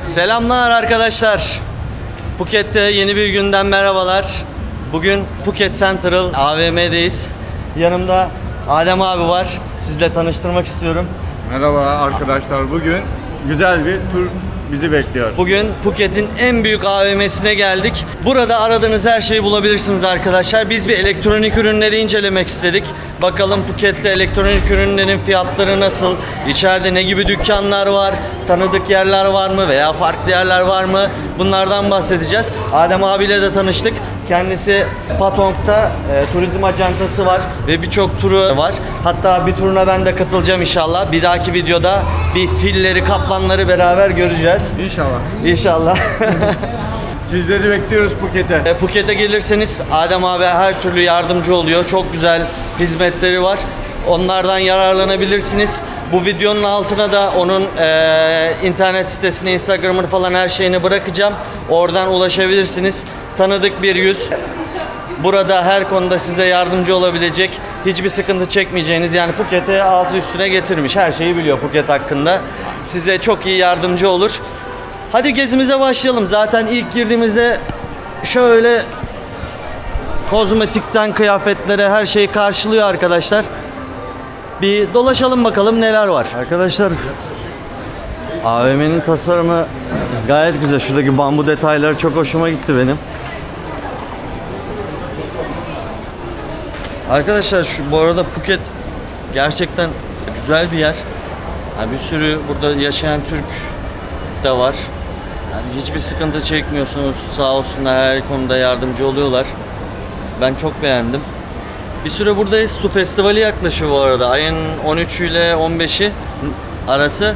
Selamlar arkadaşlar. Phuket'te yeni bir günden merhabalar. Bugün Phuket Central AVM'deyiz. Yanımda Adem abi var. Sizle tanıştırmak istiyorum. Merhaba arkadaşlar. Bugün güzel bir tur bizi bekliyor. Bugün Phuket'in en büyük AVM'sine geldik. Burada aradığınız her şeyi bulabilirsiniz arkadaşlar. Biz bir elektronik ürünleri incelemek istedik. Bakalım Phuket'te elektronik ürünlerin fiyatları nasıl? İçeride ne gibi dükkanlar var? Tanıdık yerler var mı? Veya farklı yerler var mı? Bunlardan bahsedeceğiz. Adem abiyle de tanıştık. Kendisi Patong'da turizm acentası var ve birçok turu var. Hatta bir turuna ben de katılacağım inşallah. Bir dahaki videoda bir filleri, kaplanları beraber göreceğiz. İnşallah. İnşallah. Sizleri bekliyoruz Phuket'e. Phuket'e gelirseniz Adem abi her türlü yardımcı oluyor. Çok güzel hizmetleri var. Onlardan yararlanabilirsiniz. Bu videonun altına da onun internet sitesini, Instagram'ını falan her şeyini bırakacağım. Oradan ulaşabilirsiniz. Tanıdık bir yüz. Burada her konuda size yardımcı olabilecek, hiçbir sıkıntı çekmeyeceğiniz, yani Phuket'e altı üstüne getirmiş. Her şeyi biliyor Phuket hakkında. Size çok iyi yardımcı olur. Hadi gezimize başlayalım. Zaten ilk girdiğimizde şöyle kozmetikten kıyafetlere her şeyi karşılıyor arkadaşlar. Bir dolaşalım bakalım neler var. Arkadaşlar AVM'nin tasarımı gayet güzel. Şuradaki bambu detayları çok hoşuma gitti benim. Arkadaşlar bu arada Phuket gerçekten güzel bir yer. Yani bir sürü burada yaşayan Türk de var. Yani hiçbir sıkıntı çekmiyorsunuz. Sağ olsunlar, her konuda yardımcı oluyorlar. Ben çok beğendim. Bir süre buradayız. Su Festivali yaklaşıyor bu arada. Ayın 13'ü ile 15'i arası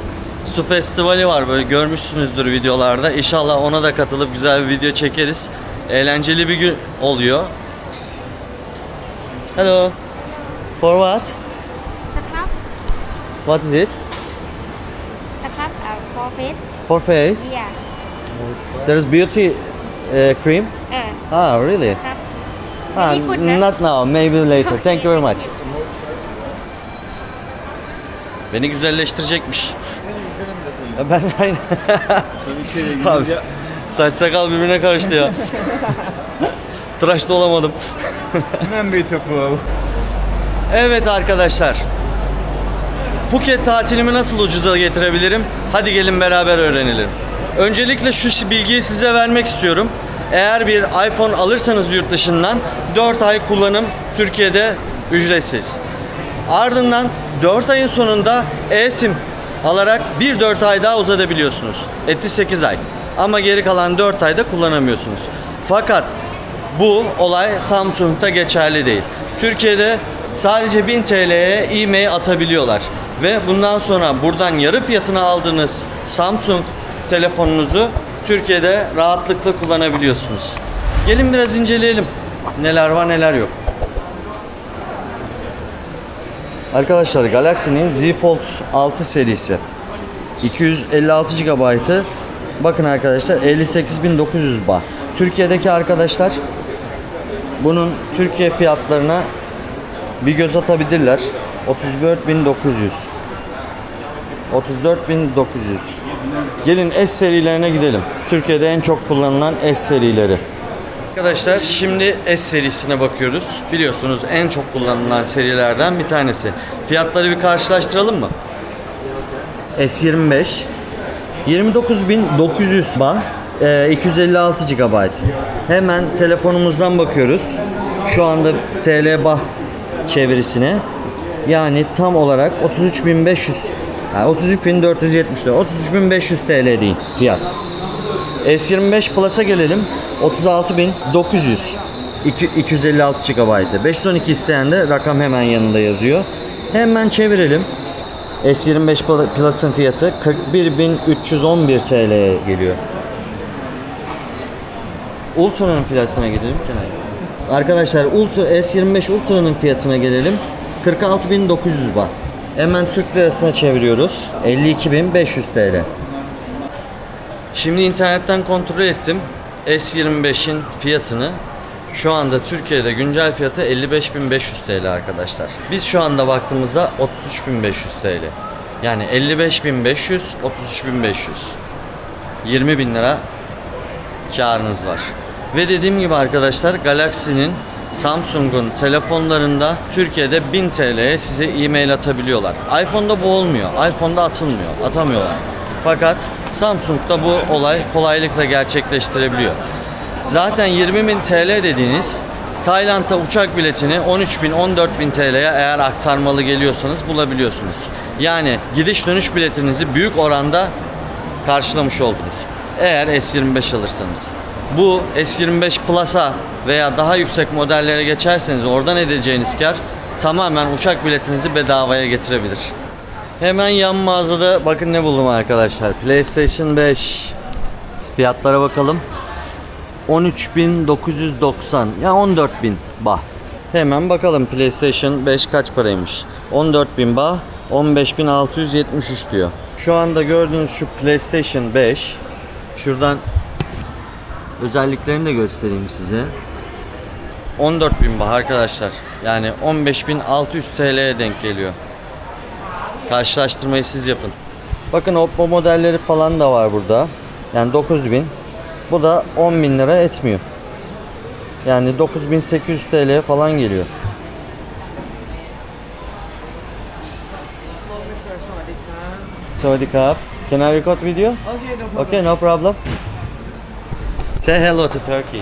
Su Festivali var. Böyle görmüşsünüzdür videolarda. İnşallah ona da katılıp güzel bir video çekeriz. Eğlenceli bir gün oluyor. Hello. For what? Scrub. What is it? Scrub for face. For face. Yeah. There's beauty cream. Ah, really? Scrub. Ah, Very good, no? not now. Maybe later. Thank you very much. Beni güzelleştirecekmiş. Ya ben aynı. Abi, saç sakal birbirine karıştı ya. Tıraş da olamadım. Hemen beautiful. Evet arkadaşlar. Phuket tatilimi nasıl ucuza getirebilirim? Hadi gelin beraber öğrenelim. Öncelikle şu bilgiyi size vermek istiyorum. Eğer bir iPhone alırsanız yurt dışından 4 ay kullanım Türkiye'de ücretsiz. Ardından 4 ayın sonunda eSIM alarak 4 ay daha uzatabiliyorsunuz. Etti 8 ay. Ama geri kalan 4 ayda kullanamıyorsunuz. Fakat bu olay Samsung'da geçerli değil. Türkiye'de sadece 1000 TL'ye e-mail atabiliyorlar. Ve bundan sonra buradan yarı fiyatına aldığınız Samsung telefonunuzu Türkiye'de rahatlıkla kullanabiliyorsunuz. Gelin biraz inceleyelim. Neler var neler yok. Arkadaşlar Galaxy'nin Z Fold 6 serisi 256 GB'ı. Bakın arkadaşlar 58.900 baht. Türkiye'deki arkadaşlar bunun Türkiye fiyatlarına bir göz atabilirler. 34.900. 34.900. Gelin S serilerine gidelim. Türkiye'de en çok kullanılan S serileri. Arkadaşlar şimdi S serisine bakıyoruz. Biliyorsunuz en çok kullanılan serilerden bir tanesi. Fiyatları bir karşılaştıralım mı? S25 29.900 baht, 256 GB. Hemen telefonumuzdan bakıyoruz. Şu anda TL baht çevirisine. Yani tam olarak 33.500, yani 33.470 33.500 TL değil fiyat. S25 Plus'a gelelim. 36.900 256 GB. 512 isteyen de rakam hemen yanında yazıyor. Hemen çevirelim. S25 Plus'ın fiyatı 41.311 TL'ye geliyor. Ultra'nın fiyatına gidelim. Arkadaşlar S25 Ultra'nın fiyatına gelelim. 46.900 baht. Hemen Türk lirasına çeviriyoruz. 52.500 TL. Şimdi internetten kontrol ettim. S25'in fiyatını. Şu anda Türkiye'de güncel fiyatı 55.500 TL arkadaşlar. Biz şu anda baktığımızda 33.500 TL. Yani 55.500, 33.500. 20.000 lira karınız var. Ve dediğim gibi arkadaşlar, Galaxy'nin, Samsung'un telefonlarında Türkiye'de 1000 TL'ye size e-mail atabiliyorlar. iPhone'da bu olmuyor. iPhone'da atamıyorlar. Fakat Samsung'da bu olay kolaylıkla gerçekleştirebiliyor. Zaten 20.000 TL dediğiniz Tayland'a uçak biletini 13.000-14.000 TL'ye eğer aktarmalı geliyorsanız bulabiliyorsunuz. Yani gidiş dönüş biletinizi büyük oranda karşılamış oldunuz. Eğer S25 alırsanız. Bu S25 Plus'a veya daha yüksek modellere geçerseniz oradan edeceğiniz kar tamamen uçak biletinizi bedavaya getirebilir. Hemen yan mağazada bakın ne buldum arkadaşlar. PlayStation 5 fiyatlara bakalım. 13.990 ya 14.000 bah. Hemen bakalım PlayStation 5 kaç paraymış. 14.000 bah, 15.673 diyor. Şu anda gördüğünüz şu PlayStation 5, şuradan özelliklerini de göstereyim size. 14.000 bah arkadaşlar. Yani 15.600 TL'ye denk geliyor. Karşılaştırmayı siz yapın. Bakın Oppo modelleri falan da var burada. Yani 9.000. Bu da 10.000 lira etmiyor. Yani 9.800 TL falan geliyor. Sawadee. Can I record video? Okay, no problem. Say hello to Turkey.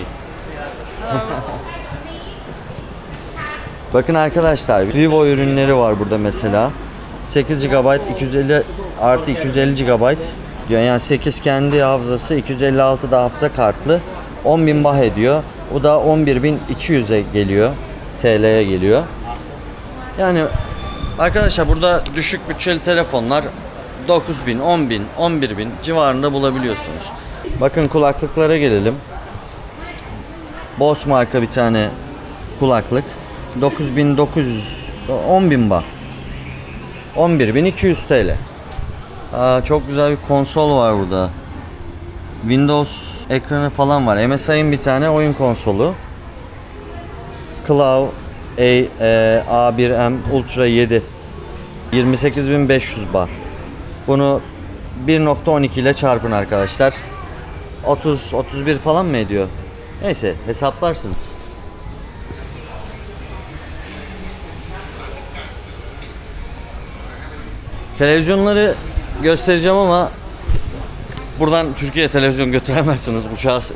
Bakın arkadaşlar, Vivo ürünleri var burada mesela. 8 GB 250 artı 250 GB diyor. Yani 8 kendi hafızası, 256 da hafıza kartlı. 10.000 bah ediyor. O da 11.200'e geliyor. TL'ye geliyor. Yani arkadaşlar burada düşük bütçeli telefonlar 9.000, 10.000, 11.000 civarında bulabiliyorsunuz. Bakın kulaklıklara gelelim. Bose marka bir tane kulaklık. 9.900, 10.000 bah. 11.200 TL. Çok güzel bir konsol var burada. Windows ekranı falan var. MSI'nin bir tane oyun konsolu. Claw A1M Ultra 7. 28.500 bah. Bunu 1.12 ile çarpın arkadaşlar. 30-31 falan mı ediyor? Neyse hesaplarsınız. Televizyonları göstereceğim ama buradan Türkiye'ye televizyon götüremezsiniz.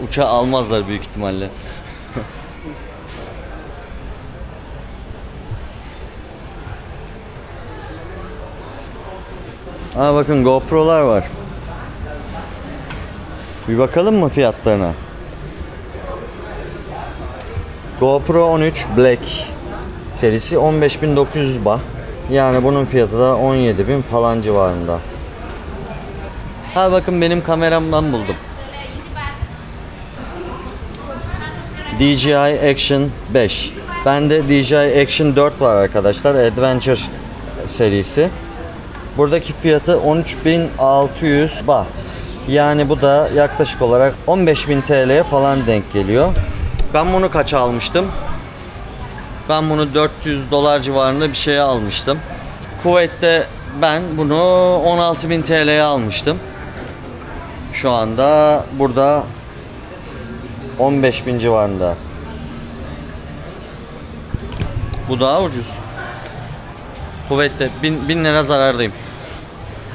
Uçağı almazlar büyük ihtimalle. Bakın GoPro'lar var. Bir bakalım mı fiyatlarına? GoPro 13 Black serisi 15.900 bah. Yani bunun fiyatı da 17.000 falan civarında. Bakın benim kameramdan buldum. DJI Action 5. Bende DJI Action 4 var arkadaşlar. Adventure serisi. Buradaki fiyatı 13.600 bah. Yani bu da yaklaşık olarak 15.000 TL'ye falan denk geliyor. Ben bunu kaça almıştım? Ben bunu 400 dolar civarında bir şeye almıştım. Kuveyt'te ben bunu 16.000 TL'ye almıştım. Şu anda burada 15.000 civarında. Bu daha ucuz. Kuveyt'te 1000 lira zarardayım.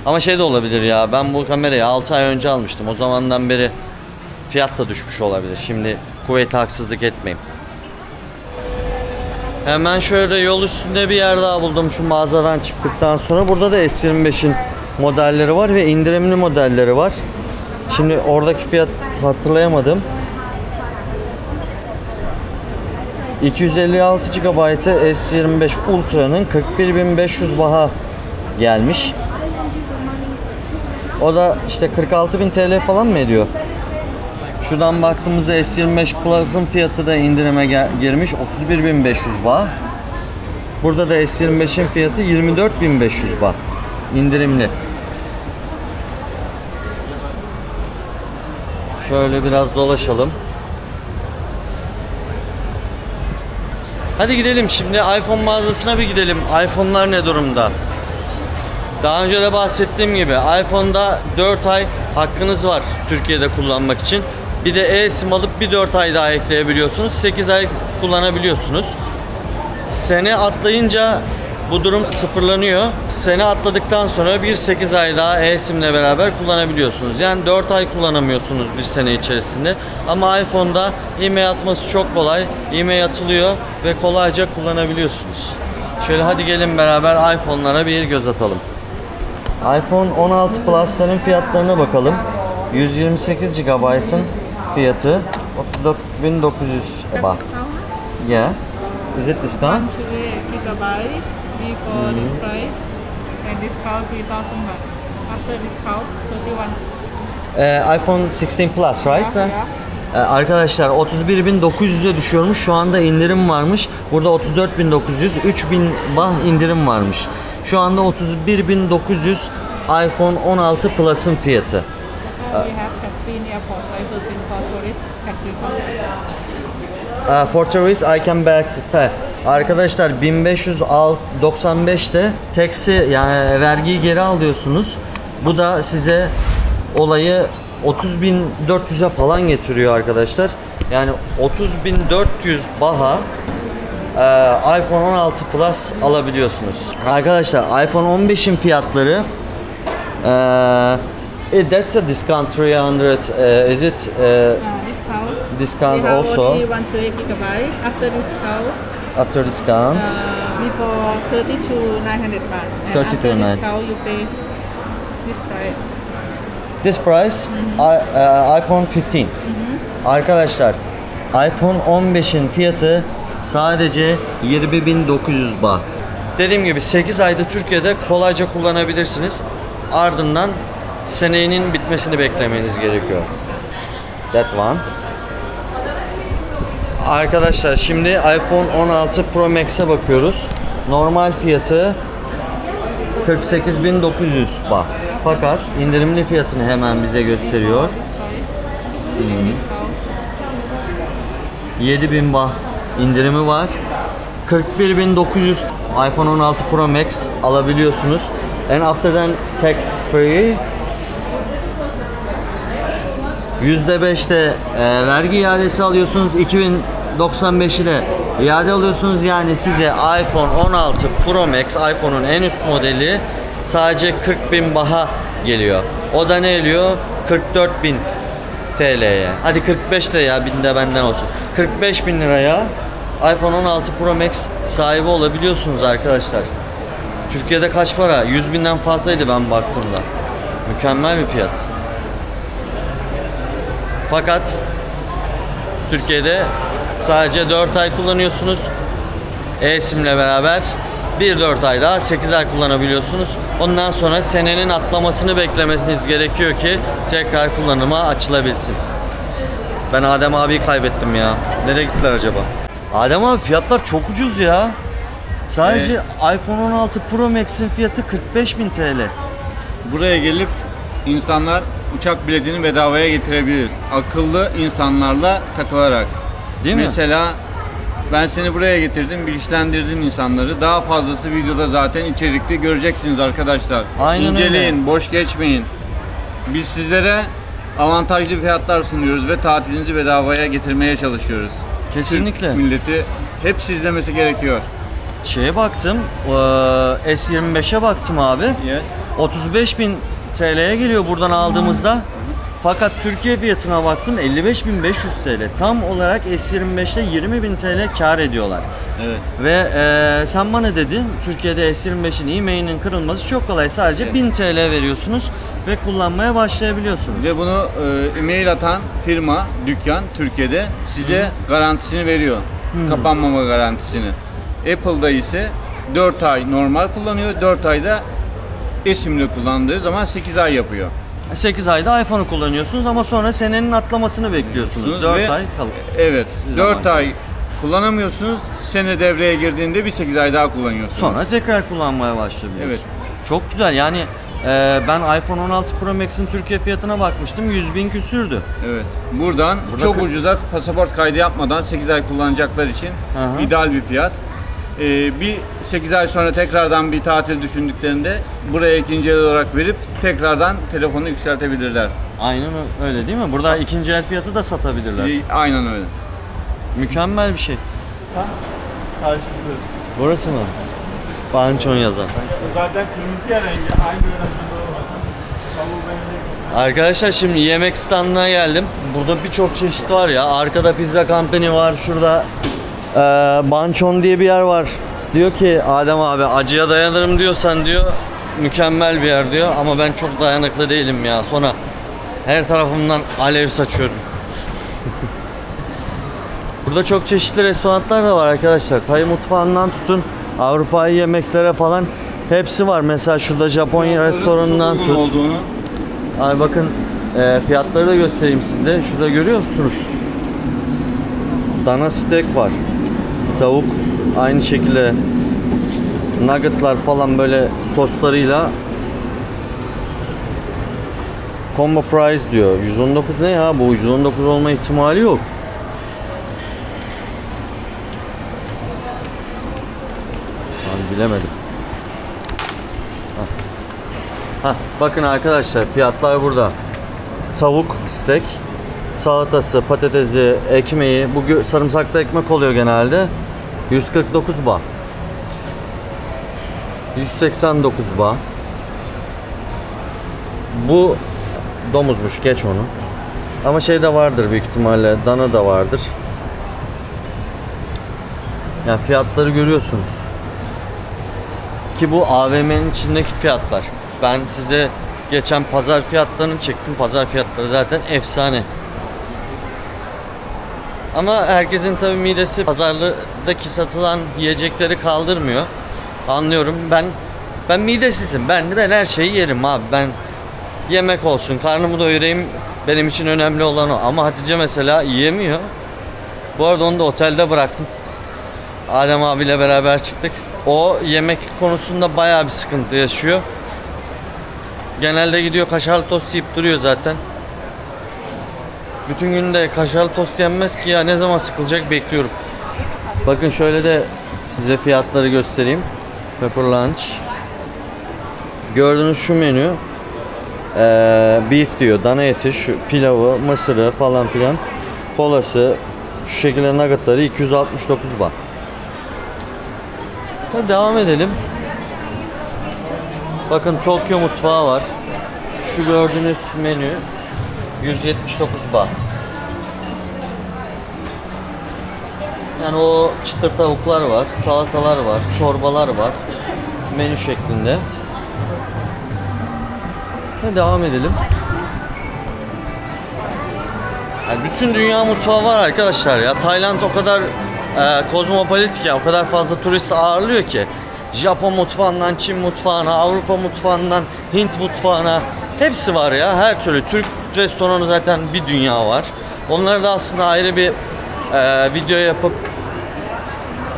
Ama şey de olabilir ya, ben bu kamerayı 6 ay önce almıştım. O zamandan beri fiyat da düşmüş olabilir. Şimdi Kuveyt'e haksızlık etmeyeyim. Hemen şöyle yol üstünde bir yer daha buldum şu mağazadan çıktıktan sonra. Burada da S25'in modelleri var ve indirimli modelleri var. Şimdi oradaki fiyat hatırlayamadım. 256 GB'e S25 Ultra'nın 41.500 bah'a gelmiş. O da işte 46.000 TL falan mı ediyor? Şuradan baktığımızda S25 Plus'ın fiyatı da indirime girmiş. 31.500 bah. Burada da S25'in fiyatı 24.500 bah. İndirimli. Şöyle biraz dolaşalım. Hadi gidelim şimdi iPhone mağazasına bir gidelim. iPhone'lar ne durumda? Daha önce de bahsettiğim gibi iPhone'da 4 ay hakkınız var Türkiye'de kullanmak için. Bir de eSIM alıp bir 4 ay daha ekleyebiliyorsunuz. 8 ay kullanabiliyorsunuz. Sene atlayınca bu durum sıfırlanıyor. Sene atladıktan sonra bir 8 ay daha eSIM'le beraber kullanabiliyorsunuz. Yani 4 ay kullanamıyorsunuz bir sene içerisinde. Ama iPhone'da e-mail atması çok kolay. E-mail atılıyor ve kolayca kullanabiliyorsunuz. Şöyle hadi gelin beraber iPhone'lara bir göz atalım. iPhone 16 Plus'ların fiyatlarına bakalım. 128 GB'ın fiyatı 34.900 baht. Yeah. Is it discount? 128 gigabyte before this price and discount 3,000 baht. After discount 31. iPhone 16 Plus, right? Yeah. Arkadaşlar 31.900'e düşüyormuş. Şu anda indirim varmış. Burada 34.900, 3.000 baht indirim varmış. Şu anda 31.900 iPhone 16 Plus'ın fiyatı. We have Chaplin Airport 5% for tourists at For tourists I can back pay. Arkadaşlar 1595'te taksi yani vergiyi geri alıyorsunuz. Bu da size olayı 30.400'e falan getiriyor arkadaşlar. Yani 30.400 baha iPhone 16 Plus alabiliyorsunuz. Arkadaşlar iPhone 15'in fiyatları that's a discount 300 is it discount. discount We have also only 128 gigabyte after discount. after discount Before 32,900 baht. And 32,900. after discount you pay this price. this price iPhone 15 arkadaşlar iPhone 15'in fiyatı sadece 20.900 baht. Dediğim gibi 8 ayda Türkiye'de kolayca kullanabilirsiniz. Ardından senenin bitmesini beklemeniz gerekiyor. That one. Arkadaşlar şimdi iPhone 16 Pro Max'e bakıyoruz. Normal fiyatı 48.900 baht. Fakat indirimli fiyatını hemen bize gösteriyor. 7.000 baht indirimi var. 41.900 iPhone 16 Pro Max alabiliyorsunuz. And after that tax free %5'te vergi iadesi alıyorsunuz. 2095'i de iade alıyorsunuz. Yani size iPhone 16 Pro Max iPhone'un en üst modeli sadece 40.000 baha geliyor. O da ne geliyor? 44.000 TL'ye. Hadi 45 de ya, 1000 de benden olsun. 45.000 liraya iPhone 16 Pro Max sahibi olabiliyorsunuz arkadaşlar. Türkiye'de kaç para? 100.000'den fazlaydı ben baktığımda. Mükemmel bir fiyat. Fakat Türkiye'de sadece 4 ay kullanıyorsunuz. eSIM'le beraber bir 4 ay daha 8 ay kullanabiliyorsunuz. Ondan sonra senenin atlamasını beklemeniz gerekiyor ki tekrar kullanıma açılabilsin. Ben Adem abiyi kaybettim ya. Nereye gittiler acaba? Adem abi fiyatlar çok ucuz ya. Sadece iPhone 16 Pro Max'in fiyatı 45.000 TL. Buraya gelip insanlar uçak biletini bedavaya getirebilir. Akıllı insanlarla takılarak. Değil mi? Mesela ben seni buraya getirdim, bilinçlendirdin insanları. Daha fazlası videoda zaten içerikte göreceksiniz arkadaşlar. Aynen İnceleyin, öyle. boş geçmeyin. Biz sizlere avantajlı fiyatlar sunuyoruz ve tatilinizi bedavaya getirmeye çalışıyoruz. Kesinlikle. Türk milleti hep izlemesi gerekiyor. Şeye baktım, S25'e baktım abi. Yes. 35.000 TL'ye geliyor buradan aldığımızda. Fakat Türkiye fiyatına baktım 55.500 TL. Tam olarak S25'te 20.000 TL kar ediyorlar. Evet. Ve sen bana dedin Türkiye'de S25'in e-mailinin kırılması çok kolay. Sadece Evet. 1000 TL veriyorsunuz ve kullanmaya başlayabiliyorsunuz. Ve bunu e-mail atan firma, dükkan Türkiye'de size garantisini veriyor. Kapanmama garantisini. Apple'da ise 4 ay normal kullanıyor. 4 ayda eSIM'le kullandığı zaman 8 ay yapıyor. 8 ayda iPhone'u kullanıyorsunuz ama sonra senenin atlamasını bekliyorsunuz. 4 Ve- ay kalıp. Evet. Bir 4 zaman. ay kullanamıyorsunuz. Sene devreye girdiğinde bir 8 ay daha kullanıyorsunuz. Sonra tekrar kullanmaya başlayabiliyorsunuz. Evet. Çok güzel yani ben iPhone 16 Pro Max'in Türkiye fiyatına bakmıştım 100.000 küsürdü. Evet. Buradan Burada çok kırk- ucuza pasaport kaydı yapmadan 8 ay kullanacaklar için Hı hı. ideal bir fiyat. Bir 8 ay sonra tekrardan bir tatil düşündüklerinde buraya ikinci el olarak verip tekrardan telefonu yükseltebilirler. Aynen öyle değil mi? Burada ikinci el fiyatı da satabilirler. Aynen öyle. Mükemmel bir şey. Karşısı. Burası mı? Bançon yazan. Zaten kırmızı ya rengi. Aynı öğrenciliği var. Tavuğu beğenecek. Arkadaşlar şimdi yemek standına geldim. Burada birçok çeşit var ya. Arkada Pizza Company var. Şurada Bançon diye bir yer var. Diyor ki Adem abi acıya dayanırım diyorsan diyor mükemmel bir yer diyor. Ama ben çok dayanıklı değilim ya. Sonra her tarafımdan alev saçıyorum. Burada çok çeşitli restoranlar da var arkadaşlar. Tay mutfağından tutun Avrupa'yı yemeklere falan hepsi var. Mesela şurada Japonya restoranından Uygun tut. olduğunu. Abi bakın fiyatları da göstereyim size. Şurada görüyor musunuz? Dana steak var. Tavuk aynı şekilde nuggetlar falan böyle soslarıyla combo price diyor. 119 ne ya? Bu 119 olma ihtimali yok. Ben bilemedim. Hah, bakın arkadaşlar fiyatlar burada. Tavuk steak, salatası, patatesi, ekmeği, bu sarımsaklı ekmek oluyor genelde. 149 baht. 189 baht. Bu domuzmuş, geç onu. Ama şey de vardır büyük ihtimalle, dana da vardır. Yani fiyatları görüyorsunuz. Ki bu AVM'nin içindeki fiyatlar. Ben size geçen pazar fiyatlarını çektim. Pazar fiyatları zaten efsane. Ama herkesin tabii midesi pazardaki satılan yiyecekleri kaldırmıyor. Anlıyorum. Ben midesizim. Ben her şeyi yerim abi. Ben yemek olsun, karnımı doyurayım benim için önemli olan o. Ama Hatice mesela yiyemiyor. Bu arada onu da otelde bıraktım. Adem abiyle beraber çıktık. O yemek konusunda bayağı bir sıkıntı yaşıyor. Genelde gidiyor kaşarlı tost yiyip duruyor zaten. Bütün gün de kaşarlı tost yenmez ki ya, ne zaman sıkılacak bekliyorum. Bakın şöyle de size fiyatları göstereyim. Pepper Lunch. Gördüğünüz şu menü. Beef diyor, dana eti, şu pilavı, mısırı falan filan. Kolası, şu şekilde nuggetları 269 baht. Hadi devam edelim. Bakın Tokyo mutfağı var. Şu gördüğünüz menü 179 baht. Yani o çıtır tavuklar var, salatalar var, çorbalar var. Menü şeklinde. Hadi devam edelim. Yani bütün dünya mutfağı var arkadaşlar ya. Tayland o kadar kozmopolit ki, o kadar fazla turist ağırlıyor ki. Japon mutfağından Çin mutfağına, Avrupa mutfağından Hint mutfağına hepsi var ya, her türlü. Türk restoranı zaten bir dünya var. Onları da aslında ayrı bir video yapıp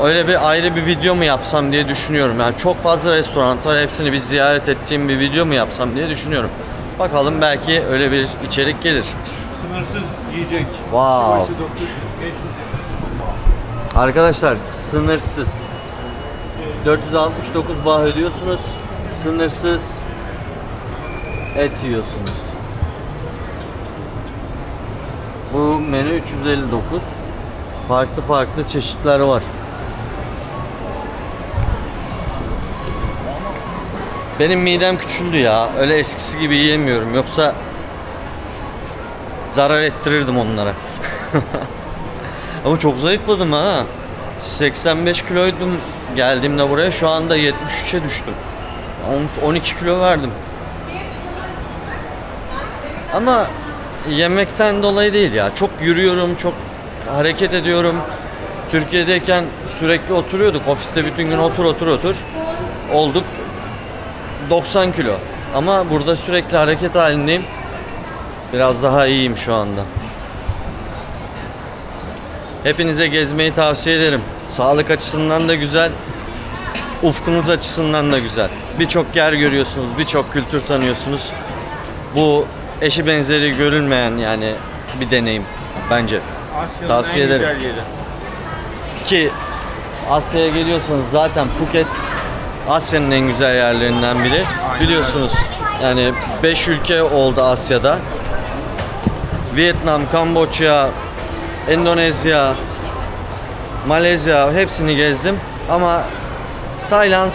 öyle bir ayrı bir video mu yapsam diye düşünüyorum. Yani çok fazla restoran var, hepsini bir ziyaret ettiğim bir video mu yapsam diye düşünüyorum. Bakalım, belki öyle bir içerik gelir. Sınırsız yiyecek. Wow. Başı 900, 500. Arkadaşlar sınırsız 469 baht ödüyorsunuz. Sınırsız et yiyorsunuz. Bu menü 359. Farklı çeşitler var. Benim midem küçüldü ya. Öyle eskisi gibi yiyemiyorum. Yoksa zarar ettirirdim onlara. Ama çok zayıfladım ha. 85 kiloydum geldiğimde buraya. Şu anda 73'e düştüm. 12 kilo verdim. Ama yemekten dolayı değil ya. Çok yürüyorum, çok hareket ediyorum. Türkiye'deyken sürekli oturuyorduk. Ofiste bütün gün otur. Olduk 90 kilo. Ama burada sürekli hareket halindeyim. Biraz daha iyiyim şu anda. Hepinize gezmeyi tavsiye ederim. Sağlık açısından da güzel, ufkunuz açısından da güzel. Birçok yer görüyorsunuz, birçok kültür tanıyorsunuz. Bu eşi benzeri görülmeyen yani bir deneyim bence. Asya'nın Tavsiye en ederim. güzel yeri. Ki Asya'ya geliyorsanız zaten Phuket Asya'nın en güzel yerlerinden biri. Biliyorsunuz yani 5 ülke oldu Asya'da. Vietnam, Kamboçya, Endonezya, Malezya hepsini gezdim ama Tayland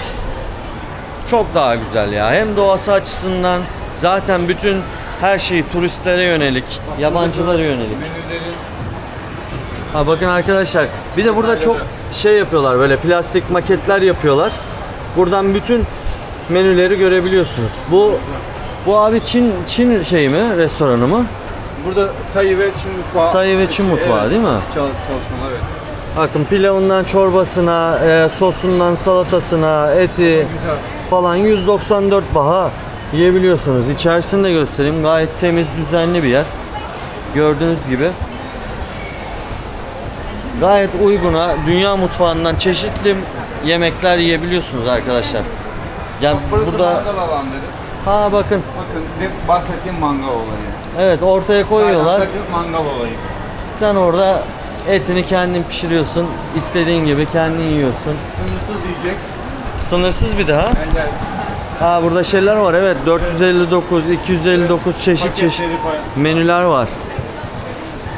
çok daha güzel ya. Hem doğası açısından zaten bütün her şey turistlere yönelik, yabancılara yönelik. Ha bakın arkadaşlar, bir de burada çok şey yapıyorlar, böyle plastik maketler yapıyorlar. Buradan bütün menüleri görebiliyorsunuz. Bu abi Çin şey mi, restoranı mı? Burada Tay ve Çin mutfağı. Tay ve Çin mutfağı, evet, değil mi? Çalışmalar, evet. Bakın pilavından çorbasına, sosundan salatasına, eti falan 194 baha yiyebiliyorsunuz. İçerisini de göstereyim. Gayet temiz, düzenli bir yer. Gördüğünüz gibi. Gayet uyguna, dünya mutfağından çeşitli yemekler yiyebiliyorsunuz arkadaşlar. Yani Burası burada mangal alanları. ha bakın. Bakın bahsettiğim mangal olayı. Evet, ortaya koyuyorlar. Tayland'daki mangal olayı. Sen orada etini kendin pişiriyorsun. İstediğin gibi kendin yiyorsun. Sınırsız yiyecek. Sınırsız bir daha. Eller, Ha burada şeyler var, evet, 459, 259 çeşit paketleri koy. menüler var.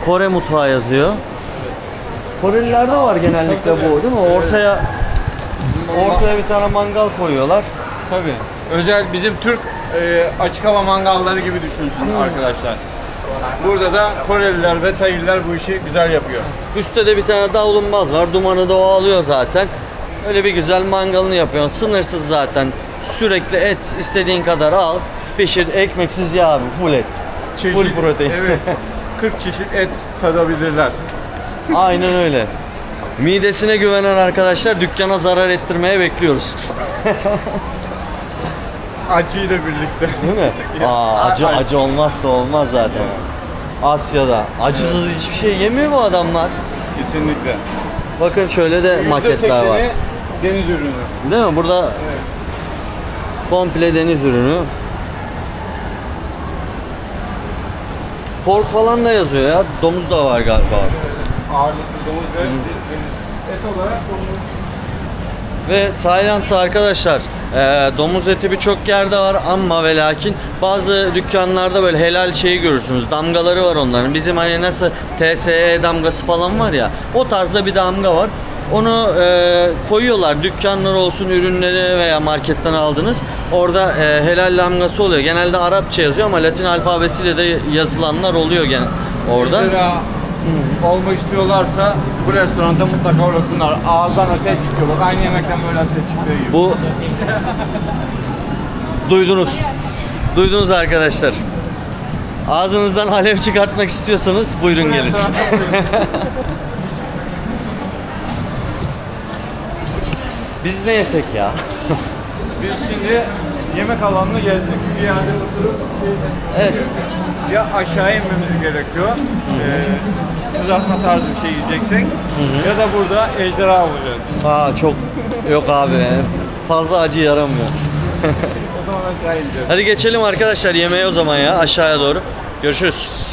Kore mutfağı yazıyor. Korelilerde var genellikle bu, değil mi? Ortaya bir tane mangal koyuyorlar. Tabii. Özel bizim Türk açık hava mangalları gibi düşünsün arkadaşlar. Burada da Koreliler ve Tayliler bu işi güzel yapıyor. Üstte de bir tane davlumbaz var. Dumanı da o alıyor zaten. Öyle bir güzel mangalını yapıyorsun. Sınırsız zaten. Sürekli et istediğin kadar al. Pişir, ekmeksiz ya abi. Full et. Full protein. Evet. 40 çeşit et tadabilirler. Aynen öyle. Midesine güvenen arkadaşlar dükkana zarar ettirmeye bekliyoruz. Acıyla birlikte. Değil mi? Acı olmazsa olmaz zaten. Asya'da acısız hiçbir şey yemiyor bu adamlar. Kesinlikle. Bakın şöyle de maketler var. %80'i deniz ürünü. Değil mi? Burada komple deniz ürünü. Pork falan da yazıyor ya. Domuz da var galiba. Ağırlıklı domuz ve et olarak domuz. Ve Tayland'da arkadaşlar domuz eti birçok yerde var ama ve lakin bazı dükkanlarda böyle helal şeyi görürsünüz. Damgaları var onların. Bizim hani nasıl TSE damgası falan var ya, o tarzda bir damga var. Onu koyuyorlar. Dükkanlar olsun, ürünleri veya marketten aldınız. Orada helal damgası oluyor. Genelde Arapça yazıyor ama Latin alfabesiyle de yazılanlar oluyor gene orada. Mesela olmak istiyorlarsa bu restoranda mutlaka uğrasınlar. Ağızdan ateş çıkıyor. Bak aynı yemekten böyle ateş çıkıyor gibi. Bu duydunuz arkadaşlar. Ağzınızdan alev çıkartmak istiyorsanız buyurun gelin. Biz ne yesek ya? Biz şimdi yemek alanını gezdik. Bir yerde oturup Evet. ya aşağı inmemiz gerekiyor. Kızartma tarzı bir şey yiyeceksek ya da burada ejderha alacağız. Çok yok abi. Fazla acı yaramıyor. O zaman aşağı ineceğiz. Hadi geçelim arkadaşlar yemeğe o zaman ya, aşağıya doğru. Görüşürüz.